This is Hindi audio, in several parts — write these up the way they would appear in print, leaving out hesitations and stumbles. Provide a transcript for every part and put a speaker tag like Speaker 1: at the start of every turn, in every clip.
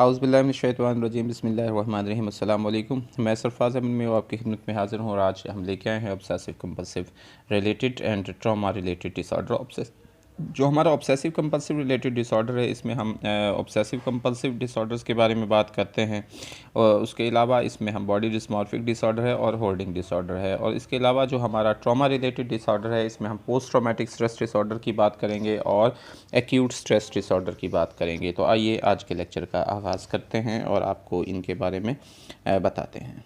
Speaker 1: आउज़ुबिल्लाहिमिनश्शैतानिर्रजीम बिस्मिल्लाहिर्रहमानिर्रहीम अस्सलाम वालेकुम। मैं सरफराज अहमद में आपकी खिदमत में हाज़िर हूँ और आज हम लेके आए हैं obsessive compulsive related and trauma related disorder. जो हमारा ऑब्सेसिव कंपल्सिव रिलेटेड डिसऑर्डर है, इसमें हम ऑब्सेसिव कंपल्सिव डिसऑर्डर्स के बारे में बात करते हैं और उसके अलावा इसमें हम बॉडी डिस्मॉर्फिक डिसऑर्डर है और होल्डिंग डिसऑर्डर है। और इसके अलावा जो हमारा ट्रॉमा रिलेटेड डिसऑर्डर है, इसमें हम पोस्ट ट्रॉमेटिक स्ट्रेस डिसऑर्डर की बात करेंगे और एक्यूट स्ट्रेस डिसऑर्डर की बात करेंगे। तो आइए आज के लेक्चर का आगाज़ करते हैं और आपको इनके बारे में बताते हैं।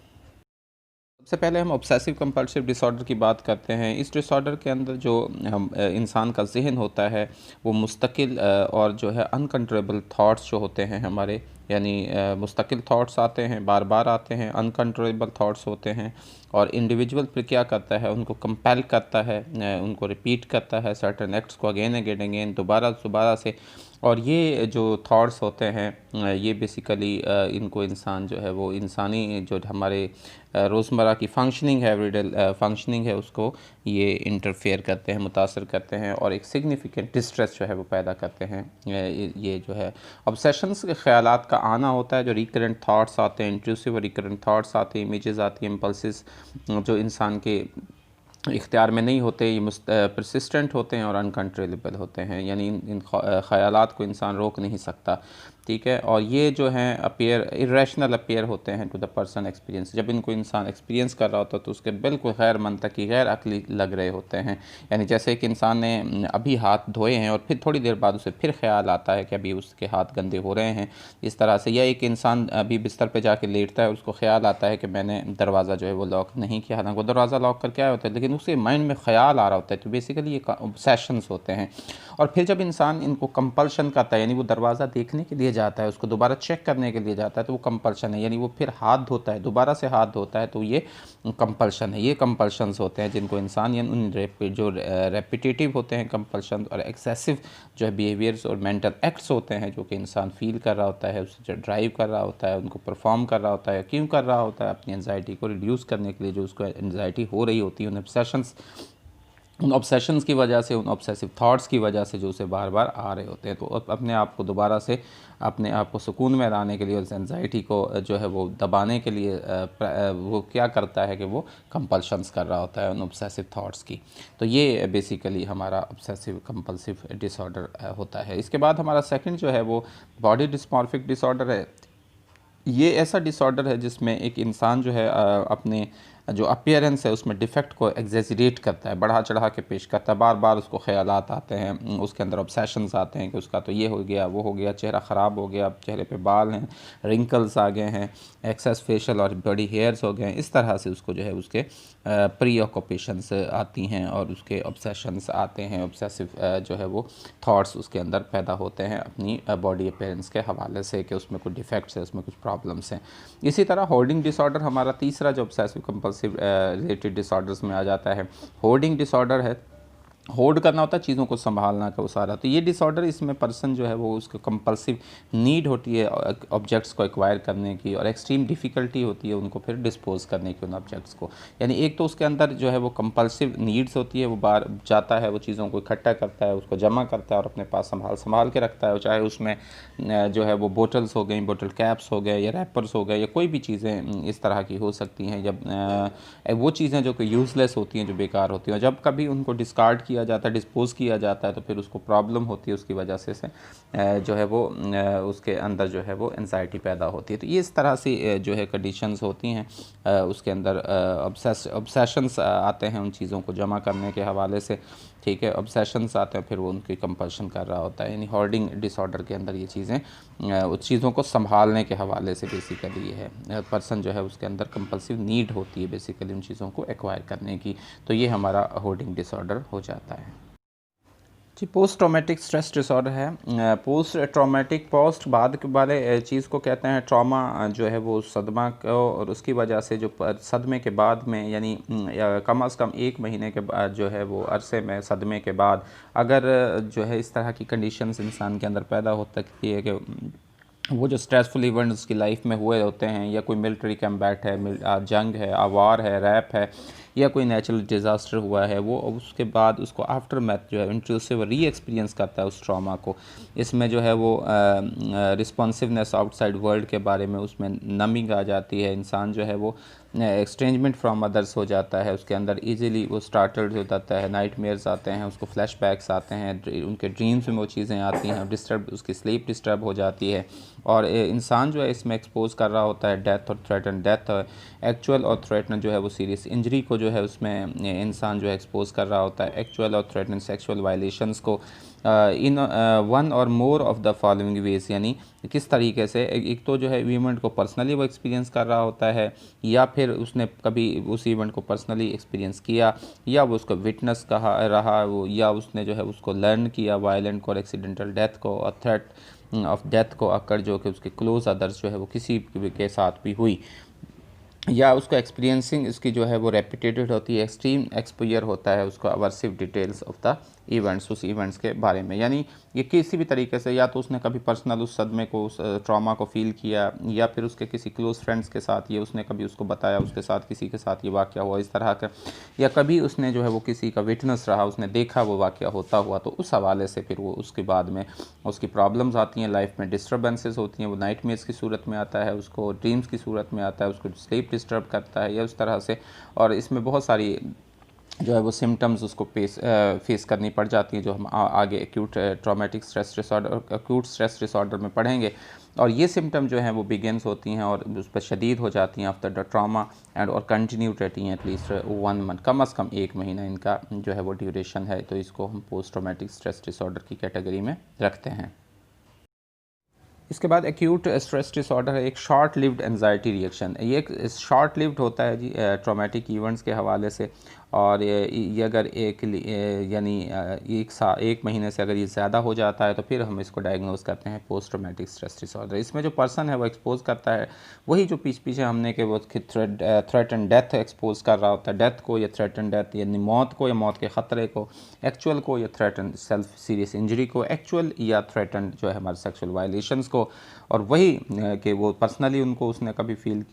Speaker 1: सबसे पहले हम ऑब्सेसिव कंपल्सिव डिसऑर्डर की बात करते हैं। इस डिसऑर्डर के अंदर जो हम इंसान का जहन होता है वो मुस्तकिल और जो है अनकंट्रोलेबल थॉट्स जो होते हैं हमारे, यानी मुस्तकिल थॉट्स आते हैं, बार बार आते हैं, अनकंट्रोलेबल थॉट्स होते हैं और इंडिविजुअल फिर क्या करता है, उनको कंपेल करता है, उनको रिपीट करता है सर्टेन एक्ट्स को अगेन अगेन अगेन दोबारा से। और ये जो थॉट्स होते हैं ये बेसिकली इनको इंसान जो है वो इंसानी जो हमारे रोज़मर्रा की फंक्शनिंग है, एवरीडे फंक्शनिंग है, उसको ये इंटरफेयर करते हैं, मुतासर करते हैं और एक सिग्निफिकेंट डिस्ट्रेस जो है वो पैदा करते हैं। ये जो है ऑब्सेशंस के ख़यालात का आना होता है, जो रिकरेंट थॉट्स आते हैं, इंट्रूसिव रिकरेंट थॉट्स आते हैं, इमेजेस आती हैं, इम्पल्सिस जो इंसान के इख्तियार में नहीं होते, ये परसिस्टेंट होते हैं और अनकंट्रोलेबल होते हैं, यानी इन ख़यालात को इंसान रोक नहीं सकता। ठीक है, और ये जो हैं अपीयर इरेशनल अपीयर होते हैं टू द पर्सन एक्सपीरियंस। जब इनको इंसान एक्सपीरियंस कर रहा होता है तो उसके बिल्कुल गैर मंतकी गैर अकली लग रहे होते हैं। यानी जैसे कि इंसान ने अभी हाथ धोए हैं और फिर थोड़ी देर बाद उसे फिर ख्याल आता है कि अभी उसके हाथ गंदे हो रहे हैं, इस तरह से। या एक इंसान अभी बिस्तर पर जाके लेटता है और उसको ख्याल आता है कि मैंने दरवाज़ा जो है वो लॉक नहीं किया, हालांकि वो दरवाज़ा लॉक करके आया होता है लेकिन उसके माइंड में ख्याल आ रहा होता है। तो बेसिकली ये ऑब्सेशंस होते हैं। और फिर जब इंसान इनको कंपल्शन करता है, यानी वो दरवाज़ा देखने के लिए जाता है, उसको दोबारा चेक करने के लिए जाता है, तो वो कंपल्शन है। यानी वो फिर हाथ धोता है, दोबारा से हाथ धोता है, तो ये कंपल्शन है। ये कंपल्शंस होते हैं जिनको इंसान यानी उन जो रेपिटेटिव होते हैं कंपल्शन और एक्सेसिव जो है बिहेवियर्स और मेंटल एक्ट्स होते हैं जो कि इंसान फील कर रहा होता है, उसे जो ड्राइव कर रहा होता है, उनको परफॉर्म कर रहा होता है, क्यों कर रहा होता है, अपनी एंजाइटी को रिड्यूस करने के लिए। जो उसको एंजाइटी हो रही होती है, उन ऑब्सेशंस की वजह से, उन ऑब्सेसिव थॉट्स की वजह से जो उसे बार बार आ रहे होते हैं। तो अपने आप को दोबारा से अपने आप को सुकून में लाने के लिए, उस एंजाइटी को जो है वो दबाने के लिए वो क्या करता है कि वो कंपल्शंस कर रहा होता है उन ऑब्सेसिव थॉट्स की। तो ये बेसिकली हमारा ऑब्सेसिव कंपल्सिव डिसऑर्डर होता है। इसके बाद हमारा सेकंड जो है वो बॉडी डिस्मॉर्फिक डिसऑर्डर है। ये ऐसा डिसऑर्डर है जिसमें एक इंसान जो है अपने जो अपीयरेंस है उसमें डिफेक्ट को एग्जेजरेट करता है, बढ़ा चढ़ा के पेश करता है। बार बार उसको ख्यालात आते हैं, उसके अंदर ऑब्सेशंस आते हैं कि उसका तो ये हो गया, वो हो गया, चेहरा ख़राब हो गया, चेहरे पे बाल हैं, रिंकल्स आ गए हैं, एक्सेस फेशियल और बॉडी हेयर्स हो गए हैं। इस तरह से उसको जो है उसके प्री ऑक्यूपेशंस आती हैं और उसके ऑब्सेशंस आते हैं, ऑब्सेसिव जो है वो थॉट्स उसके अंदर पैदा होते हैं अपनी बॉडी अपीयरेंस के हवाले से कि उसमें कुछ डिफेक्ट्स है, उसमें कुछ प्रॉब्लम्स हैं। इसी तरह होल्डिंग डिसऑर्डर हमारा तीसरा जो ऑब्सेसिव कंपल्सिव रिलेटेड डिसऑर्डर्स में आ जाता है। होल्डिंग डिसऑर्डर है, होल्ड करना होता है, चीज़ों को संभालना का वो सारा। तो ये डिसऑर्डर, इसमें पर्सन जो है वो उसको कंपल्सिव नीड होती है ऑब्जेक्ट्स को एक्वायर करने की और एक्सट्रीम डिफ़िकल्टी होती है उनको फिर डिस्पोज करने की उन ऑब्जेक्ट्स को। यानी एक तो उसके अंदर जो है वो कंपल्सिव नीड्स होती है, वो बाहर जाता है, वो चीज़ों को इकट्ठा करता है, उसको जमा करता है और अपने पास संभाल के रखता है। चाहे उसमें जो है वो बोटल्स हो गई, बोटल कैप्स हो गए या रैपर्स हो गए या कोई भी चीज़ें इस तरह की हो सकती हैं, जब वो चीज़ें जो कि यूज़लेस होती हैं, जो बेकार होती हैं, जब कभी उनको डिस्कार्ड किया जाता है, डिस्पोज किया जाता है, तो फिर उसको प्रॉब्लम होती है, उसकी वजह से जो है वो उसके अंदर जो है वो एंजाइटी पैदा होती है। तो ये इस तरह से जो है कंडीशंस होती हैं, उसके अंदर ऑब्सेशंस आते हैं उन चीज़ों को जमा करने के हवाले से। ठीक है, ऑब्सेशंस आते हैं, फिर वो उनकी कंपल्शन कर रहा होता है। यानी होल्डिंग डिसऑर्डर के अंदर ये चीज़ें उस चीज़ों को संभालने के हवाले से बेसिकली ये है, पर्सन जो है उसके अंदर कंपल्सिव नीड होती है बेसिकली उन चीज़ों को एक्वायर करने की। तो ये हमारा होल्डिंग डिसऑर्डर हो जाता है। जी, पोस्ट ट्रॉमेटिक स्ट्रेस डिसऑर्डर है। पोस्ट ट्रॉमेटिक, पोस्ट बाद के वाले चीज़ को कहते हैं ट्रॉमा, जो है वो सदमा को, और उसकी वजह से जो सदमे के बाद में, यानी कम अज़ कम 1 महीने के बाद जो है वो अरसे में सदमे के बाद अगर जो है इस तरह की कंडीशंस इंसान के अंदर पैदा हो सकती है कि वो जो स्ट्रेसफुल इवेंट्स उसकी लाइफ में हुए होते हैं, या कोई मिलिट्री कम्बैट है, जंग है, आवार है, रैप है, या कोई नेचुरल डिज़ास्टर हुआ है वो, उसके बाद उसको आफ्टर मैथ जो है इंट्रूसिव री एक्सपीरियंस करता है उस ट्रॉमा को। इसमें जो है वो रिस्पॉन्सिवनेस आउटसाइड वर्ल्ड के बारे में उसमें नमिंग आ जाती है, इंसान जो है वो एक्सट्रेंजमेंट फ्रॉम अदर्स हो जाता है, उसके अंदर इजीली वो स्टार्टर्ड हो जाता है, नाइटमेयर्स आते हैं, उसको फ्लैशबैक्स आते हैं, उनके ड्रीम्स में वो चीज़ें आती हैं, डिस्टर्ब उसकी स्लीप डिस्टर्ब हो जाती है। और इंसान जो है इसमें एक्सपोज कर रहा होता है डेथ और थ्रेटन डेथ, एक्चुअल और थ्रेटन जो है वो सीरियस इंजरी को जो है उसमें इंसान जो है एक्सपोज कर रहा होता है, एक्चुअल और थ्रेटन सेक्सुअल वायलेशंस को इन वन और more of the following veg, यानी किस तरीके से एक तो जो है इवेंट को पर्सनली वो एक्सपीरियंस कर रहा होता है, या फिर उसने कभी उस इवेंट को पर्सनली एक्सपीरियंस किया, या वो उसको विटनेस कहा रहा वो, या उसने जो है उसको लर्न किया वायलेंट को और एक्सीडेंटल डेथ को और थ्रेट ऑफ डेथ को अकर जो कि उसके क्लोज अदर्स जो है वो किसी के साथ भी हुई, या उसको एक्सपीरियंसिंग इसकी जो है वो रेपिटेटेड होती है, एक्सट्रीम एक्सपोजर होता है उसको aversive details of the events, उस इवेंट्स के बारे में। यानी ये किसी भी तरीके से या तो उसने कभी पर्सनल उस सदमे को उस ट्रॉमा को फील किया, या फिर उसके किसी क्लोज फ्रेंड्स के साथ ये उसने कभी उसको बताया, उसके साथ किसी के साथ ये वाक़या हुआ इस तरह का, या कभी उसने जो है वो किसी का विटनेस रहा, उसने देखा वो वाक़या होता हुआ, तो उस हवाले से फिर वो उसके बाद में उसकी प्रॉब्लम्स आती हैं, लाइफ में डिस्टर्बेंसेस होती हैं, वो नाइटमेयर्स की सूरत में आता है, उसको ड्रीम्स की सूरत में आता है, उसको स्लीप डिस्टर्ब करता है या उस तरह से। और इसमें बहुत सारी जो है वो सिम्टम्स उसको फेस करनी पड़ जाती हैं, जो हम आगे एक्यूट ट्रॉमेटिक स्ट्रेस डिसऑर्डर और एक्यूट स्ट्रेस डिसऑर्डर में पढ़ेंगे। और ये सिम्टम जो हैं वो बिगिनस होती हैं और उस पर शदीद हो जाती हैं आफ्टर द ट्रामा एंड और कंटिन्यू रहती हैं एटलीस्ट 1 मंथ, कम अज़ कम 1 महीना इनका जो है वो ड्यूरेशन है। तो इसको हम पोस्ट ट्रॉमेटिक स्ट्रेस डिसऑर्डर की कैटेगरी में रखते हैं। इसके बाद एक्यूट स्ट्रेस डिसऑर्डर है एक शॉर्ट लिव्ड एंजाइटी रिएक्शन। ये एक शॉर्ट लिव्ड होता है जी ट्रॉमेटिक इवेंट्स के हवाले से, और ये अगर यानी एक महीने से अगर ये ज़्यादा हो जाता है तो फिर हम इसको डायग्नोज करते हैं पोस्ट ट्रॉमेटिक स्ट्रेस डिसऑर्डर। इसमें जो पर्सन है वो एक्सपोज करता है वही जो पीछे हमने कि वो थ्रेट एंड डेथ एक्सपोज कर रहा होता है, डेथ को या थ्रेट एंड डेथ, यानी मौत को या मौत के ख़तरे को, एक्चुअल को या threat and self serious injury को, एक्चुअल या थ्रेट एंड जो है हमारे सेक्सुअल वायलेशंस को। और वही कि वो पर्सनली उनको उसने कभी फील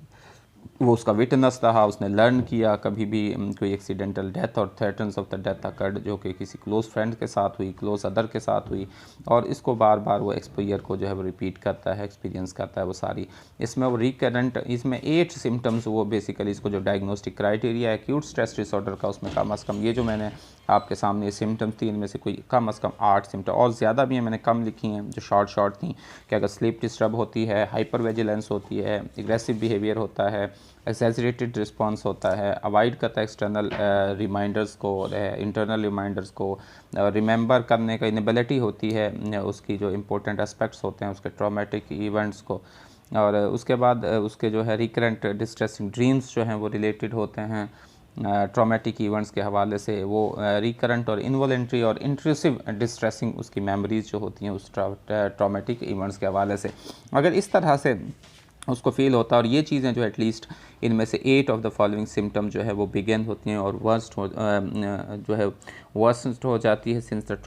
Speaker 1: वो उसका विटनेस रहा, उसने लर्न किया, कभी भी कोई एक्सीडेंटल डेथ और threatens of the death occurred जो कि किसी क्लोज फ्रेंड के साथ हुई, क्लोज अदर के साथ हुई, और इसको बार बार वो एक्सपोजर को जो है वो रिपीट करता है, एक्सपीरियंस करता है वो सारी। इसमें वो रिकरेंट, इसमें 8 सिम्टम्स वो बेसिकली इसको जो डायग्नोस्टिक क्राइटेरिया है एक्यूट स्ट्रेस डिसऑर्डर का, उसमें कम अज़ कम ये जो मैंने आपके सामने सिम्टम्स थी इनमें से कोई कम अज़ कम 8 सिम्टम, और ज़्यादा भी हैं मैंने कम लिखी हैं जो शॉर्ट थी, कि अगर स्लीप डिस्टर्ब होती है, हाइपर विजिलेंस होती है, एग्रेसिव बिहेवियर होता है, एक्सेजरेटेड रिस्पॉन्स होता है, अवॉइड करता है एक्सटर्नल रिमाइंडर्स को, इंटरनल रिमाइंडर्स को, रिमेंबर करने का इनेबिलिटी होती है, उसकी जो इम्पोर्टेंट एस्पेक्ट्स होते हैं उसके ट्रॉमेटिक इवेंट्स को, और उसके बाद उसके जो है रिकरेंट डिस्ट्रेसिंग ड्रीम्स जो हैं वो रिलेटेड होते हैं ट्रॉमेटिक इवेंट्स के हवाले से, वो रिकरेंट और इनवॉलेंट्री और इंट्रूसिव डिस्ट्रेसिंग उसकी मेमोरीज़ जो होती हैं उस ट्रॉमेटिक इवेंट्स के हवाले से। अगर इस तरह से उसको फील होता है, और ये चीज़ें जो एटलीस्ट इनमें से 8 ऑफ द फॉलोइंग सिम्टम जो है वो बिगिन होती हैं और जो है वर्स्ट हो जाती है सिंस द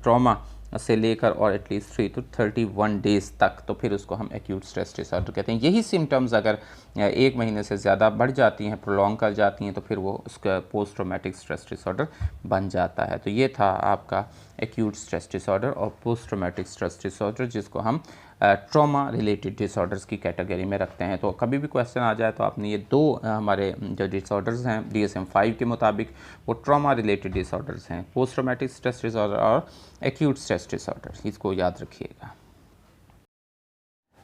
Speaker 1: ट्रॉमा से लेकर और एटलीस्ट 3 to 31 डेज़ तक, तो फिर उसको हम एक्यूट स्ट्रेस डिसऑर्डर कहते हैं। यही सिम्टम्स अगर 1 महीने से ज़्यादा बढ़ जाती हैं, प्रोलॉन्ग कर जाती हैं, तो फिर वो उसका पोस्ट ट्रॉमेटिक स्ट्रेस डिसऑर्डर बन जाता है। तो ये था आपका एक्यूट स्ट्रेस डिसऑर्डर और पोस्ट ट्रॉमेटिक स्ट्रेस डिसऑर्डर, जिसको हम ट्रॉमा रिलेटेड डिसऑर्डर्स की कैटेगरी में रखते हैं। तो कभी भी क्वेश्चन आ जाए तो आपने ये 2 हमारे जो डिसऑर्डर्स हैं DSM-5 के मुताबिक वो ट्रॉमा रिलेटेड डिसऑर्डर्स हैं, पोस्ट ट्रॉमेटिक स्ट्रेस डिसऑर्डर और एक्यूट स्ट्रेस डिसऑर्डर, इसको याद रखिएगा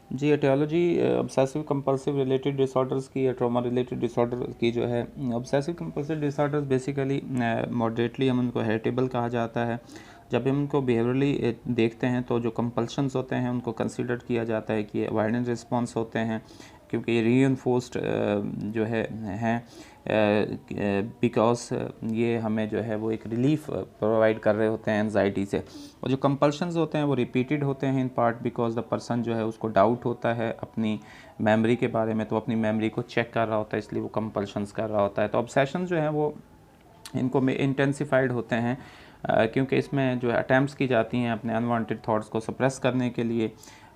Speaker 1: जी। Etiology obsessive compulsive related disorders की या ट्रॉमा रिलेटेड डिसऑर्डर की जो है, obsessive compulsive disorders basically moderately हम उनको हेरिटेबल कहा जाता है। जब हम उनको बिहेवियरली देखते हैं तो जो कंपल्शंस होते हैं उनको कंसीडर किया जाता है कि अवॉइडेंस रिस्पॉन्स होते हैं, क्योंकि ये रीइंफोर्स्ड जो है हैं बिकॉज ये हमें जो है वो एक रिलीफ प्रोवाइड कर रहे होते हैं एंजाइटी से। और जो कंपल्शंस होते हैं वो रिपीटेड होते हैं in part because the person जो है उसको डाउट होता है अपनी मेमोरी के बारे में, तो अपनी मेमोरी को चेक कर रहा होता है, इसलिए वो कंपल्शंस कर रहा होता है। तो ऑब्सेशन जो है वो इनको में इंटेंसिफाइड होते हैं क्योंकि इसमें जो है अटैम्प्ट्स की जाती हैं अपने अनवांटेड थॉट्स को सप्रेस करने के लिए,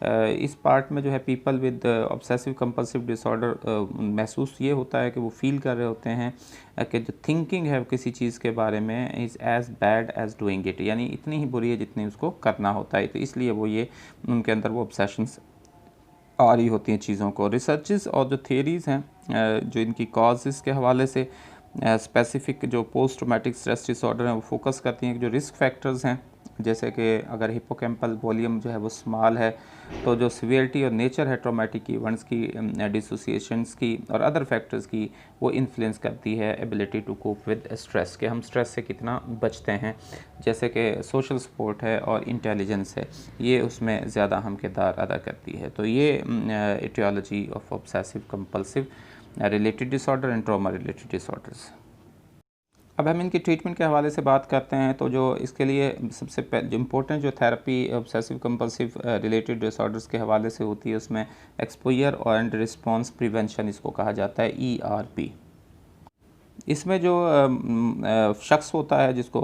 Speaker 1: इस पार्ट में जो है people with obsessive compulsive disorder महसूस ये होता है कि वो फील कर रहे होते हैं कि जो थिंकिंग है किसी चीज़ के बारे में is as bad as doing it, यानी इतनी ही बुरी है जितनी उसको करना होता है, तो इसलिए वो ये उनके अंदर वो ऑब्सेशंस आ रही होती हैं चीज़ों को। रिसर्चेस और जो थेरीज़ हैं जो इनकी कॉजेज़ के हवाले से स्पेसिफ़िक जो पोस्ट ट्रॉमेटिक स्ट्रेस डिसऑर्डर हैं वो फोकस करती हैं कि जो रिस्क फैक्टर्स हैं, जैसे कि अगर हिप्पोकैम्पल वॉल्यूम जो है वो स्मॉल है तो जो सीवियरिटी और नेचर है ट्रॉमेटिक इवेंट्स की, डिसोसिएशंस की और अदर फैक्टर्स की, वो इन्फ्लुएंस करती है ability to cope with stress, कि हम स्ट्रेस से कितना बचते हैं। जैसे कि सोशल सपोर्ट है और इंटेलिजेंस है, ये उसमें ज़्यादा अहम किरदार अदा करती है। तो ये aetiology of obsessive compulsive related disorder and trauma related disorders. अब हम इनकी ट्रीटमेंट के हवाले से बात करते हैं, तो जो इसके लिए सबसे जो इम्पोर्टेंट जो therapy obsessive compulsive related disorders के हवाले से होती है उसमें एक्सपोजर एंड रिस्पांस प्रिवेंशन इसको कहा जाता है, ERP। इसमें जो शख्स होता है जिसको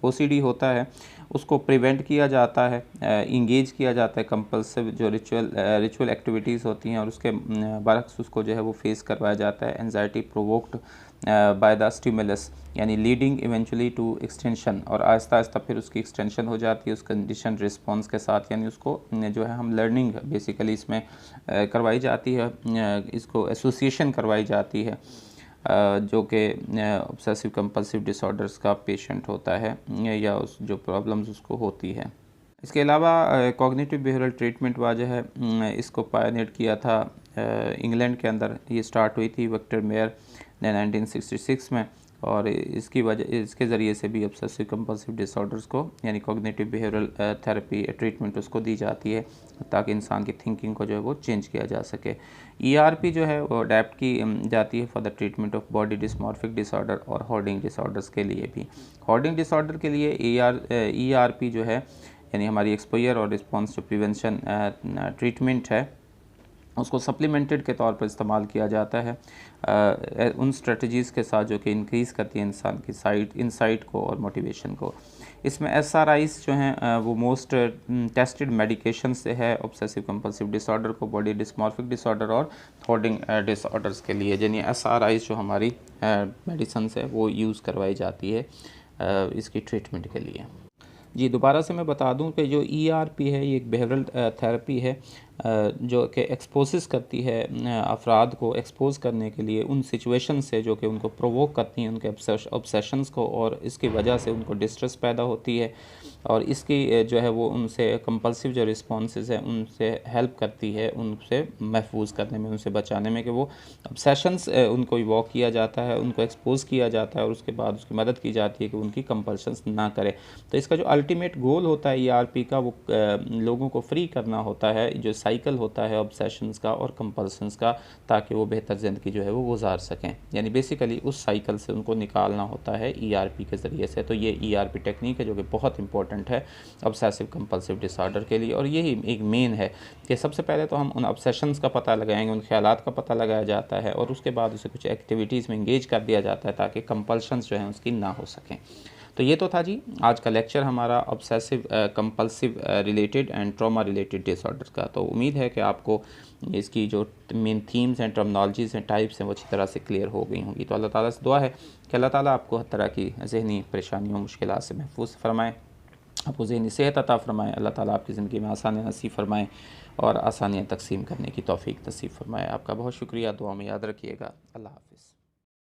Speaker 1: OCD होता है उसको प्रिवेंट किया जाता है, इंगेज किया जाता है कंपल्सिव जो रिचुअल एक्टिविटीज़ होती हैं और उसके बरक्स उसको जो है वो फेस करवाया जाता है। Anxiety provoked by the stimulus, यानी लीडिंग इवेंचुअली टू एक्सटेंशन, और आहिस्ता आहिस्ता फिर उसकी एक्सटेंशन हो जाती है उस कंडीशन रिस्पॉन्स के साथ, यानी उसको जो है हम लर्निंग बेसिकली इसमें करवाई जाती है, इसको एसोसिएशन करवाई जाती है जो कि ऑब्सेसिव कंपल्सिव डिसऑर्डर्स का पेशेंट होता है या उस जो प्रॉब्लम्स उसको होती है। इसके अलावा कॉग्निटिव बिहेवियरल ट्रीटमेंट वाजह है इसको पायनियर किया था इंग्लैंड के अंदर, ये स्टार्ट हुई थी विक्टर मेयर ने 1966 में, और इसके ज़रिए से भी ऑब्सेसिव कंपल्सिव डिसऑर्डर्स को यानी कॉग्निटिव बिहेवियरल थेरेपी ट्रीटमेंट उसको दी जाती है ताकि इंसान की थिंकिंग को जो है वो चेंज किया जा सके। ERP जो है वो अडेप्ट की जाती है for the treatment of body dysmorphic disorder और होर्डिंग डिसऑर्डर्स के लिए भी। होर्डिंग डिसऑर्डर के लिए ERP जो है यानी हमारी एक्सपोजर और रिस्पॉन्स जो प्रिवेंशन ट्रीटमेंट है उसको सप्लीमेंटेड के तौर पर इस्तेमाल किया जाता है उन स्ट्रेटजीज़ के साथ जो कि इंक्रीज़ करती है इंसान की इंसाइट को और मोटिवेशन को। इसमें SRIs जो हैं वो मोस्ट टेस्टेड मेडिकेशन से है ऑब्सेसिव कंपल्सिव डिसऑर्डर को, बॉडी डिस्मॉर्फिक डिसऑर्डर और होर्डिंग डिसऑर्डर्स के लिए, यानी SRIs जो हमारी मेडिसिन है वो यूज़ करवाई जाती है इसकी ट्रीटमेंट के लिए। जी, दोबारा से मैं बता दूं कि जो ERP है ये एक बिहेवियरल थेरेपी है जो कि एक्सपोज़ करती है अफराद को एक्सपोज़ करने के लिए उन सिचुएशन से जो कि उनको प्रोवोक करती हैं उनके ऑब्सेशंस को, और इसकी वजह से उनको डिस्ट्रेस पैदा होती है, और इसकी जो है वो उनसे कंपल्सिव जो रिस्पॉन्सेज हैं उनसे हेल्प करती है उनसे महफूज करने में, उनसे बचाने में, कि वो ऑब्सेशंस उनको इवॉक किया जाता है, उनको एक्सपोज़ किया जाता है और उसके बाद उसकी मदद की जाती है कि उनकी कंपल्शंस ना करे। तो इसका जो अल्टीमेट गोल होता है ERP का वो लोगों को फ्री करना होता है जो साइकिल होता है ऑब्सेशंस का और कंपल्शंस का, ताकि वो बेहतर ज़िंदगी जो है वो गुजार सकें, यानी बेसिकली उस साइकिल से उनको निकालना होता है ERP के ज़रिए से। तो ये ERP टेक्निक है जो कि बहुत इंपॉर्टेंट है ऑब्सेसिव कंपल्सिव डिसऑर्डर के लिए, और यही एक मेन है कि सबसे पहले तो हम उन ऑब्सेशंस का पता लगाएंगे, उन ख्यालात का पता लगाया जाता है और उसके बाद उसे कुछ एक्टिविटीज़ में इंगेज कर दिया जाता है ताकि कंपल्शंस जो हैं उसकी ना हो सकें। तो ये तो था जी आज का लेक्चर हमारा obsessive compulsive related and trauma related disorder का। तो उम्मीद है कि आपको इसकी जो मेन थीम्स हैं, टर्मिनोलॉजीज़ हैं, टाइप्स हैं वो अच्छी तरह से क्लियर हो गई होंगी। तो अल्लाह ताला से दुआ है कि अल्लाह ताला आपको हर तरह की ज़हनी परेशानियों मुश्किलात से महफूज फरमाएँ, आपको ज़हनी सेहत अता फ़रमाएँ, अल्लाह ताला आपकी ज़िंदगी में आसानियाँ नसीब फरमाएँ और आसानियाँ तकसीम करने की तौफ़ीक नसीब फरमाएँ। आपका बहुत शुक्रिया, दुआ में याद रखिएगा। अल्लाह हाफ़िज़।